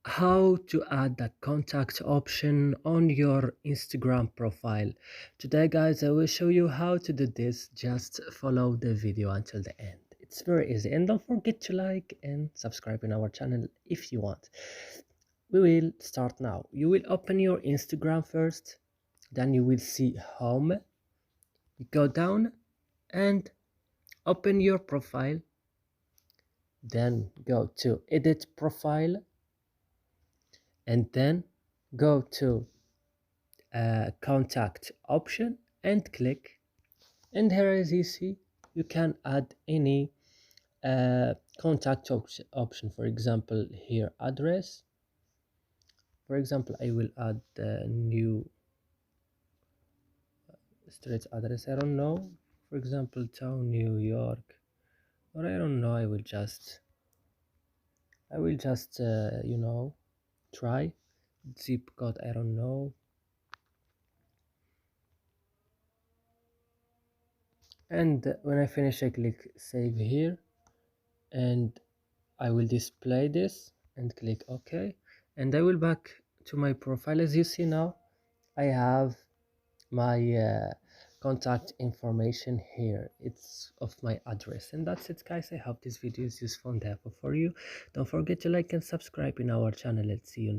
how to add the contact option on your Instagram profile. Today guys, I will show you how to do this. Just follow the video until the end. It's very easy, and don't forget to like and subscribe in our channel if you want. We will start now. You will open your Instagram first, then you will see home. You go down and open your profile, then go to edit profile, and then go to contact option and click. And here, as you see, you can add any contact option. For example, here address. For example, I will add the new street address. I don't know. For example, town New York, or I don't know. I will just try zip code. I don't know. And when I finish, I click save here, and I will display this and click OK, and I will back to my profile. As you see now, I have my contact information here. It's of my address, and that's it guys. I hope this video is useful and helpful for you. Don't forget to like and subscribe in our channel. Let's see you next